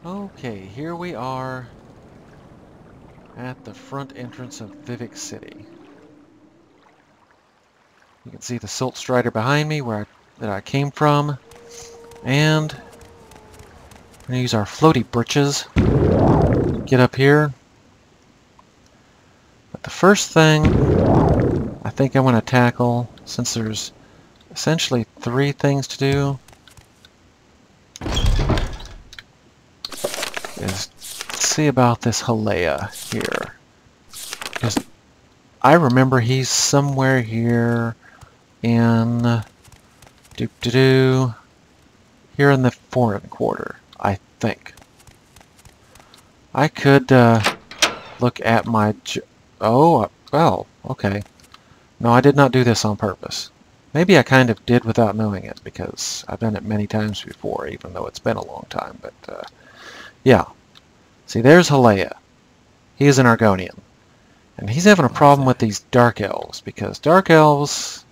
Okay, here we are at the front entrance of Vivec City. You can see the Silt Strider behind me that I came from, and we're going to use our floaty britches to get up here. But the first thing I think I want to tackle, since there's essentially 3 things to do, is see about this Halea here. Because I remember he's somewhere here in here in the foreign quarter, I think. I could look at my well, okay. No, I did not do this on purpose. Maybe I kind of did without knowing it, because I've done it many times before, even though it's been a long time. But yeah. See, there's Halea. He is an Argonian. And he's having a problem with these Dark Elves, because Dark Elves,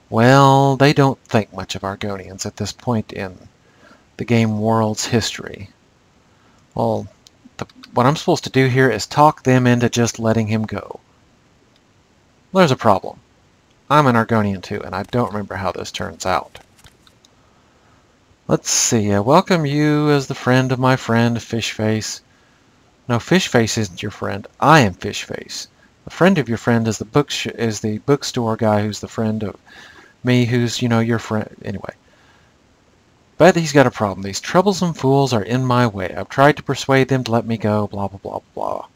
well, they don't think much of Argonians at this point in the game world's history. Well, what I'm supposed to do here is talk them into just letting him go. Well, there's a problem. I'm an Argonian too, and I don't remember how this turns out. Let's see, welcome you as the friend of my friend, Fishface. No, Fishface isn't your friend. I am Fishface. The friend of your friend is the bookstore guy who's the friend of me, who's, you know, your friend. Anyway. But he's got a problem. These troublesome fools are in my way. I've tried to persuade them to let me go, blah, blah, blah, blah.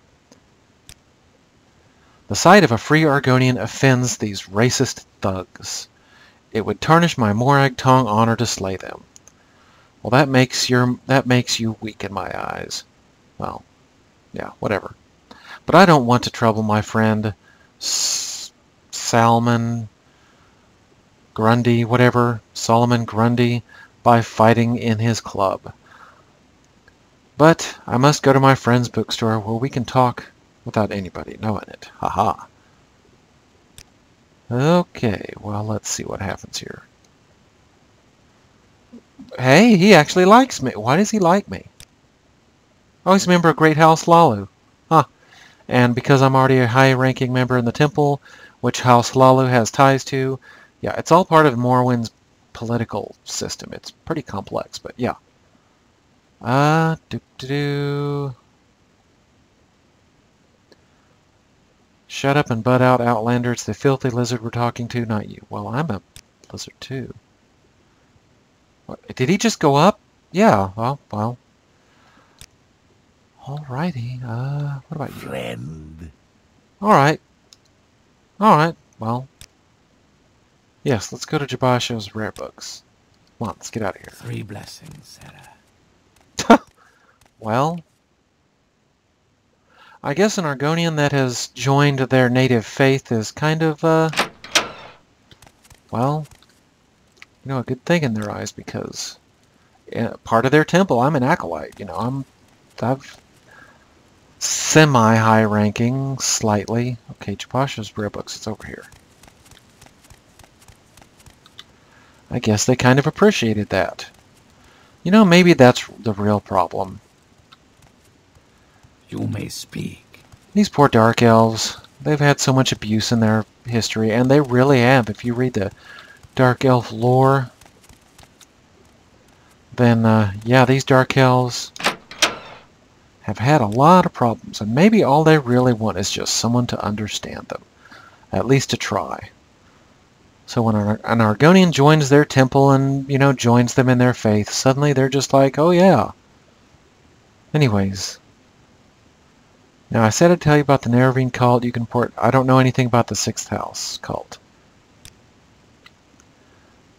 The sight of a free Argonian offends these racist thugs. It would tarnish my Morag Tong honor to slay them. Well, that makes you weak in my eyes. Well, yeah, whatever. But I don't want to trouble my friend Solomon Grundy, Solomon Grundy, by fighting in his club. But I must go to my friend's bookstore where we can talk without anybody knowing it. Haha. Okay, well, let's see what happens here. Hey, he actually likes me. Why does he like me? Oh, he's a member of Great House Lalu. Huh. And because I'm already a high-ranking member in the temple, which House Lalu has ties to, yeah, it's all part of Morrowind's political system. It's pretty complex, but yeah. Shut up and butt out, Outlander. It's the filthy lizard we're talking to, not you. Well, I'm a lizard too. What, did he just go up? Yeah, well. Alrighty, what about you? Friend. Alright, well. Yes, let's go to Jabasho's rare books. Come on, let's get out of here. 3 blessings, Sarah. Well, I guess an Argonian that has joined their native faith is kind of, well, you know, a good thing in their eyes, because part of their temple, I'm an acolyte, you know, I've semi-high ranking, slightly. Okay, Jabasha's rare books, it's over here. I guess they kind of appreciated that. You know, maybe that's the real problem. You may speak. These poor Dark Elves, they've had so much abuse in their history, and they really have. If you read the Dark Elf lore, then, yeah, these Dark Elves have had a lot of problems, and maybe all they really want is just someone to understand them, at least to try. So when an Argonian joins their temple and, you know, joins them in their faith, suddenly they're just like, oh yeah. Anyways. Now I said I'd tell you about the Neravine cult. You can port. I don't know anything about the 6th House cult.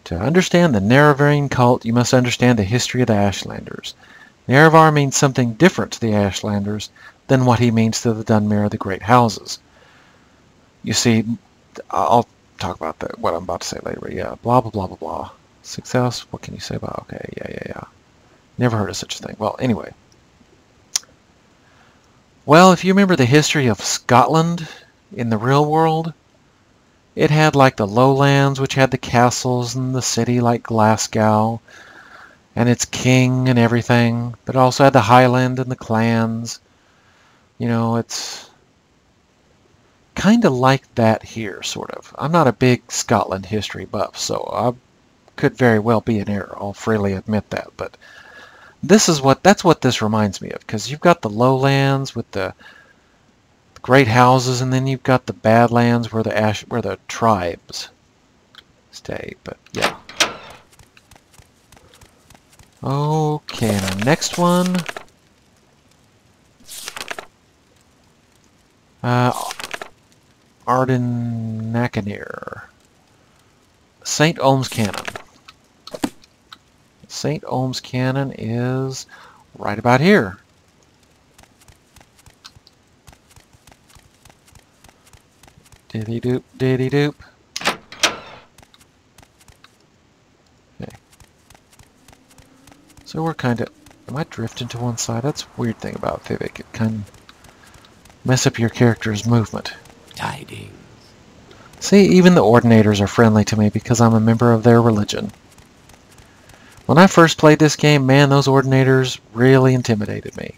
To understand the Neravine cult, you must understand the history of the Ashlanders. Nerevar means something different to the Ashlanders than what he means to the Dunmer of the Great Houses. You see, I'll talk about that, what I'm about to say later, but yeah, blah, blah, blah, blah, blah. 6th House, what can you say about, okay, yeah. Never heard of such a thing. Well, anyway. Well, if you remember the history of Scotland in the real world, it had like the lowlands, which had the castles, and the city like Glasgow, and its king and everything, but it also had the Highland and the clans. You know, it's kind of like that here, sort of. I'm not a big Scotland history buff, so I could very well be in error. I'll freely admit that, but that's what this reminds me of, because you've got the lowlands with the great houses, and then you've got the badlands where the tribes stay. But yeah. Okay, and our next one. Ardennakenir. St. Olm's Cannon. St. Olm's Cannon is right about here. Diddy doop, diddy doop. Okay. So we're kind of... Am I drifting to one side? That's a weird thing about Vivec. It kind of mess up your character's movement. Tidings. See, even the Ordinators are friendly to me because I'm a member of their religion. When I first played this game, man, those Ordinators really intimidated me.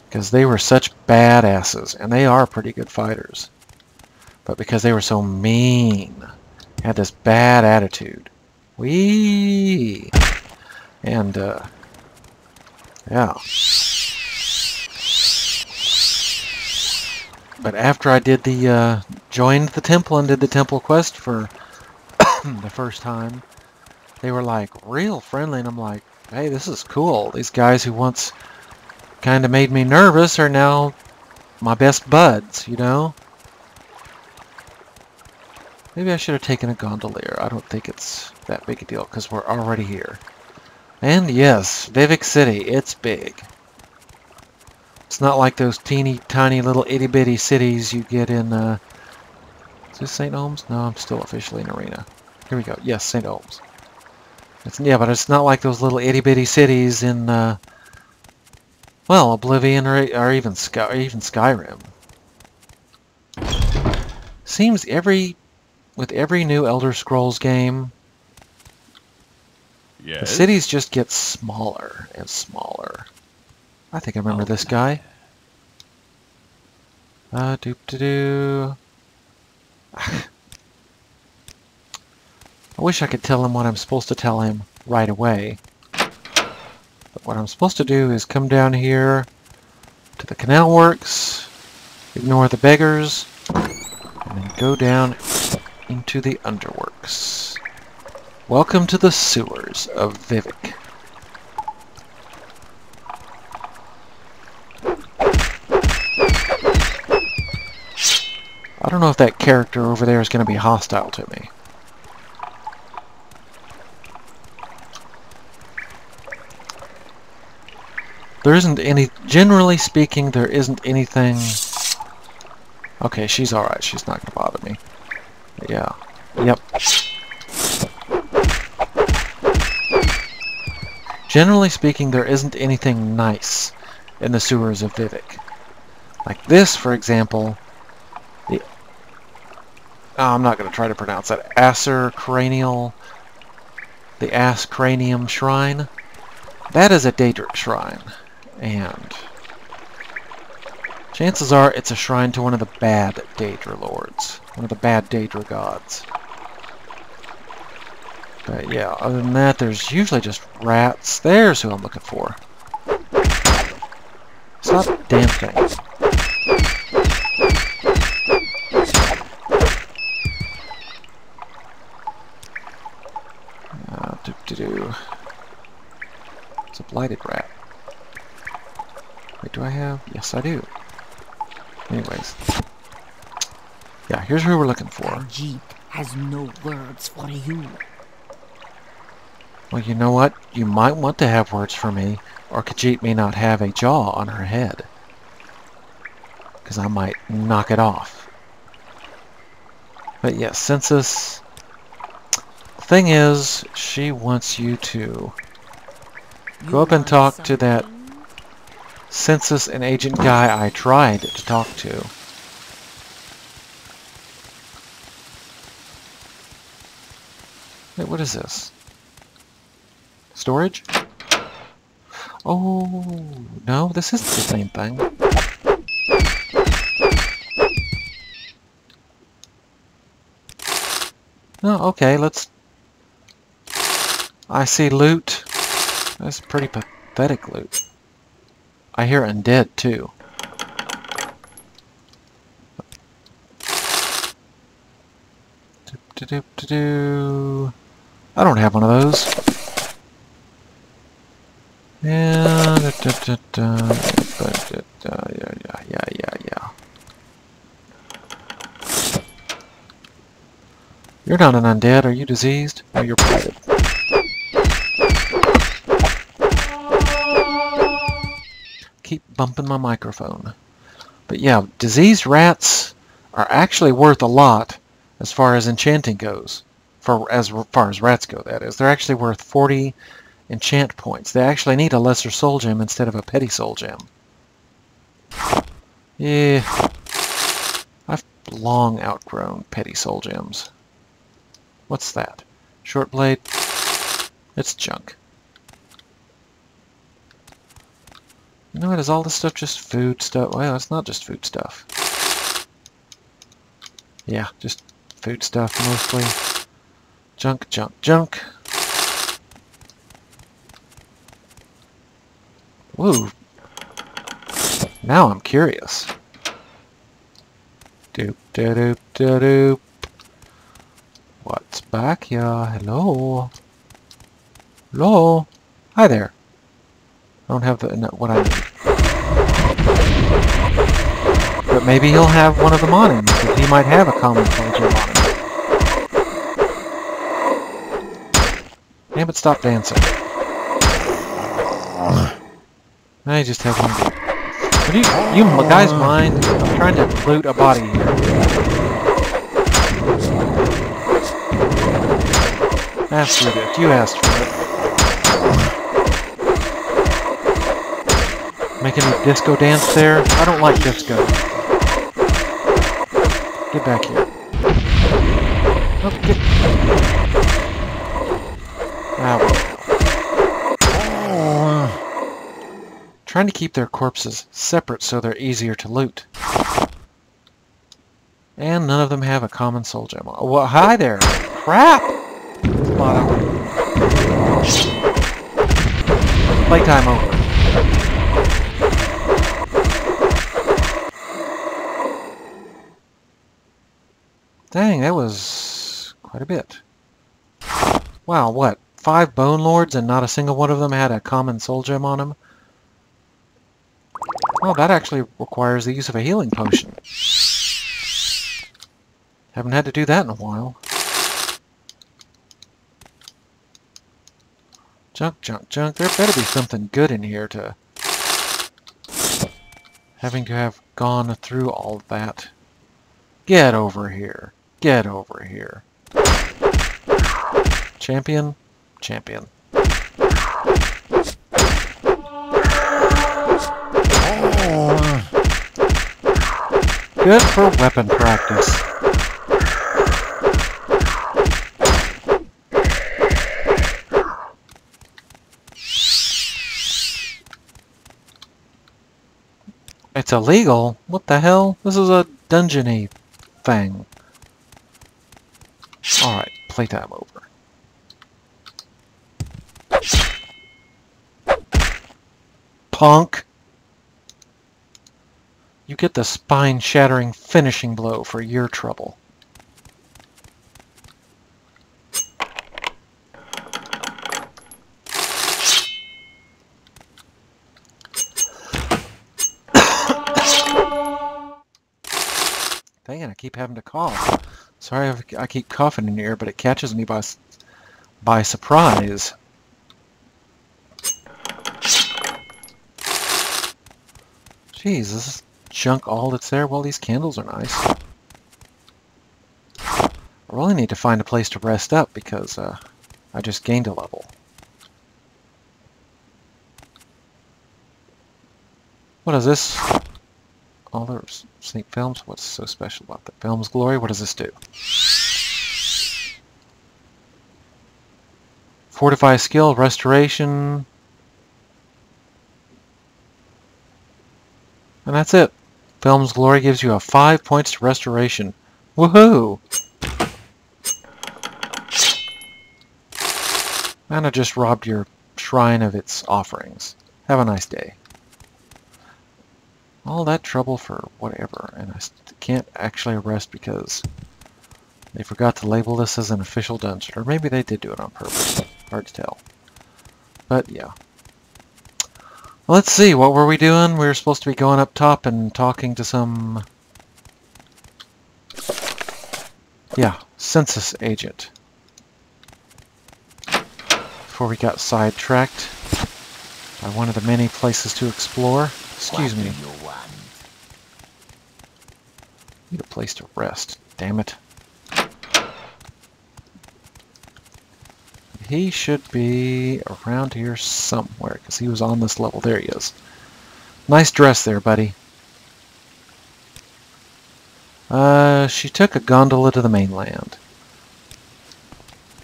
Because they were such badasses, and they are pretty good fighters. But because they were so mean, had this bad attitude. Whee! And, yeah. But after I did joined the temple and did the temple quest for the first time, they were like real friendly, and I'm like, hey, this is cool. These guys who once kind of made me nervous are now my best buds, you know? Maybe I should have taken a gondolier. I don't think it's that big a deal because we're already here. And yes, Vivec City, it's big. It's not like those teeny tiny little itty bitty cities you get in, is this St. Olm's? No, I'm still officially in Arena. Here we go. Yes, St. Olm's. Yeah, but it's not like those little itty bitty cities in, well, Oblivion or even Skyrim. Seems with every new Elder Scrolls game, Yes. the cities just get smaller and smaller. I think I remember this guy. Doop-de-doo. I wish I could tell him what I'm supposed to tell him right away. But what I'm supposed to do is come down here to the canal works, ignore the beggars, and then go down into the underworks. Welcome to the sewers of Vivec. I don't know if that character over there is going to be hostile to me. There isn't any... Generally speaking, there isn't anything... Okay, she's alright. She's not going to bother me. Yeah. Yep. Generally speaking, there isn't anything nice in the sewers of Vivec. Like this, for example... I'm not going to try to pronounce that. The Ass Cranium Shrine. That is a Daedric shrine. And chances are it's a shrine to one of the bad Daedra lords. One of the bad Daedra gods. But yeah, other than that, there's usually just rats. There's who I'm looking for. Stop the damn thing. It's a blighted rat. Wait, do I have? Yes, I do. Anyways. Yeah, here's who we're looking for. Jeep has no words for you. Well, you know what? You might want to have words for me, or Khajiit may not have a jaw on her head. Because I might knock it off. But yes, Census... The thing is, she wants you to go up and talk to that Census and agent guy I tried to talk to. Wait, what is this? Storage? Oh, no, this isn't the same thing. Oh, okay, let's... I see loot. That's pretty pathetic loot. I hear undead, too. Do-do-do-do-do. I don't have one of those. Yeah, yeah. You're not an undead. Are you diseased? No, you're blighted. Keep bumping my microphone. But yeah, diseased rats are actually worth a lot as far as enchanting goes. As far as rats go, that is. They're actually worth 40 enchant points. They actually need a lesser soul gem instead of a petty soul gem. Yeah. I've long outgrown petty soul gems. What's that? Short blade? It's junk. You know what? Is all this stuff just food stuff? Well, it's not just food stuff. Yeah, just food stuff mostly. Junk, junk, junk. Ooh. Now I'm curious. Doop, doop, doop, doop. What's back here? Hello? Hello? Hi there. I don't have what I need. But maybe he'll have one of them on him, because he might have a common soul gem on him. Damn it, stop dancing. I just have one. What do you guys mind? I'm trying to loot a body here. Ask for this. You asked for it. Making a disco dance there? I don't like disco. Get back here. Oh, get... Ah, well. Trying to keep their corpses separate so they're easier to loot. And none of them have a common soul gem. Well, hi there! Crap! Playtime over. Dang, that was quite a bit. Wow, what? 5 Bone Lords and not a single one of them had a common soul gem on them? Well, that actually requires the use of a healing potion. Haven't had to do that in a while. Junk, junk, junk. There better be something good in here to... having to have gone through all of that. Get over here. Get over here. Champion? Champion. Good for weapon practice. It's illegal? What the hell? This is a dungeon-y thing. Alright, playtime over. Punk! You get the spine-shattering finishing blow for your trouble. Dang it, I keep having to cough. Sorry I keep coughing in your ear, but it catches me by surprise. Jeez, is this junk all that's there? Well, these candles are nice. I really need to find a place to rest up because I just gained a level. What is this? All the sneak films? What's so special about the film's glory? What does this do? Fortify skill, restoration. And that's it. Film's Glory gives you a 5 points to restoration. Woohoo! And I just robbed your shrine of its offerings. Have a nice day. All that trouble for whatever, and I can't actually arrest because they forgot to label this as an official dungeon. Or maybe they did do it on purpose. Hard to tell. But yeah. Well, let's see, what were we doing? We were supposed to be going up top and talking to some... yeah, census agent. Before we got sidetracked by one of the many places to explore. Excuse me. What do you want? Need a place to rest. Damn it. He should be around here somewhere, because he was on this level. There he is. Nice dress there, buddy. She took a gondola to the mainland.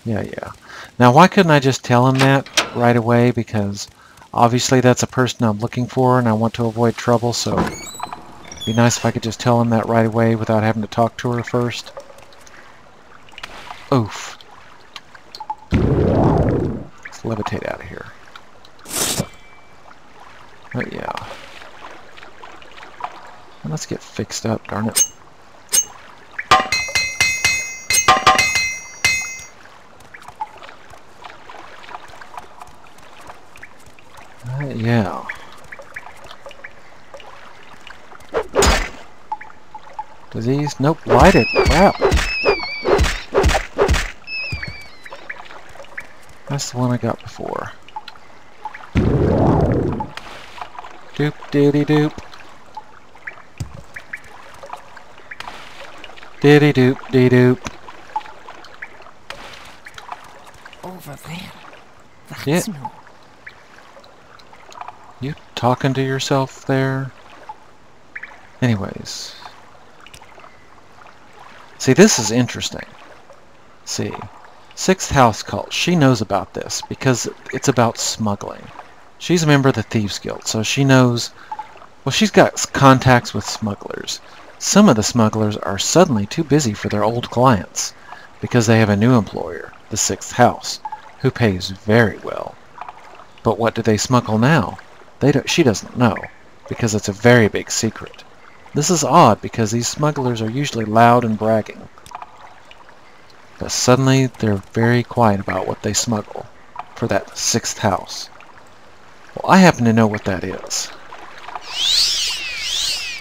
Yeah. Now, why couldn't I just tell him that right away? Because obviously that's a person I'm looking for, and I want to avoid trouble, so it'd be nice if I could just tell him that right away without having to talk to her first. Oof. Let's levitate out of here. But yeah. And let's get fixed up, darn it. Yeah. Disease? Nope. Lighted. Crap. That's the one I got before. Doop diddy doop. Diddy doop dee doop. Over there. That's Yeah. no. You talking to yourself there? Anyways. See, this is interesting. See. Sixth House Cult. She knows about this because it's about smuggling. She's a member of the Thieves Guild, so she knows... well, she's got contacts with smugglers. Some of the smugglers are suddenly too busy for their old clients because they have a new employer, the Sixth House, who pays very well. But what do they smuggle now? She doesn't know, because it's a very big secret. This is odd, because these smugglers are usually loud and bragging. But suddenly, they're very quiet about what they smuggle for that Sixth House. Well, I happen to know what that is.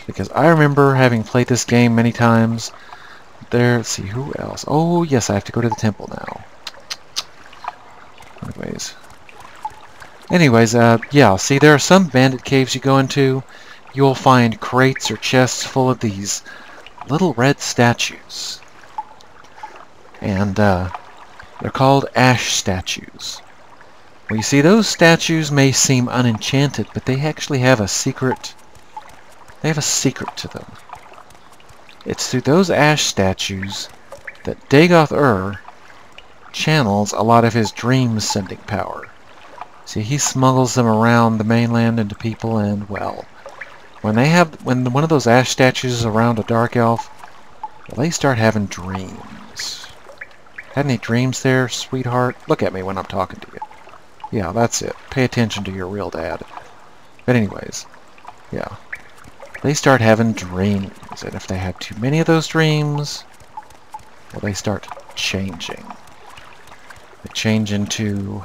Because I remember having played this game many times. Let's see, who else? Oh, yes, I have to go to the temple now. Anyways, yeah, see, there are some bandit caves you go into. You will find crates or chests full of these little red statues. And, they're called ash statues. Well, you see, those statues may seem unenchanted, but they actually have a secret... they have a secret to them. It's through those ash statues that Dagoth channels a lot of his dream-sending power. See, he smuggles them around the mainland into people, and, well, when one of those ash statues is around a dark elf, well, they start having dreams. Had any dreams there, sweetheart? Look at me when I'm talking to you. Yeah, that's it. Pay attention to your real dad. But anyways, yeah. They start having dreams, and if they have too many of those dreams, well, they start changing. They change into...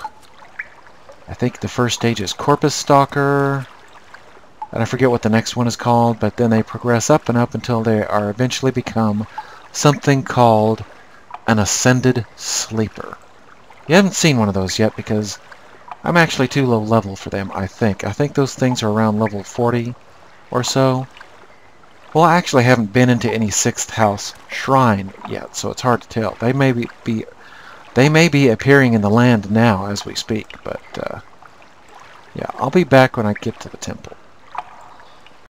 I think the first stage is Corpus Stalker, and I forget what the next one is called, but then they progress up and up until they are eventually become something called an Ascended Sleeper. You haven't seen one of those yet because I'm actually too low level for them, I think. I think those things are around level 40 or so. Well, I actually haven't been into any Sixth House shrine yet, so it's hard to tell. They may be appearing in the land now as we speak, but yeah, I'll be back when I get to the temple.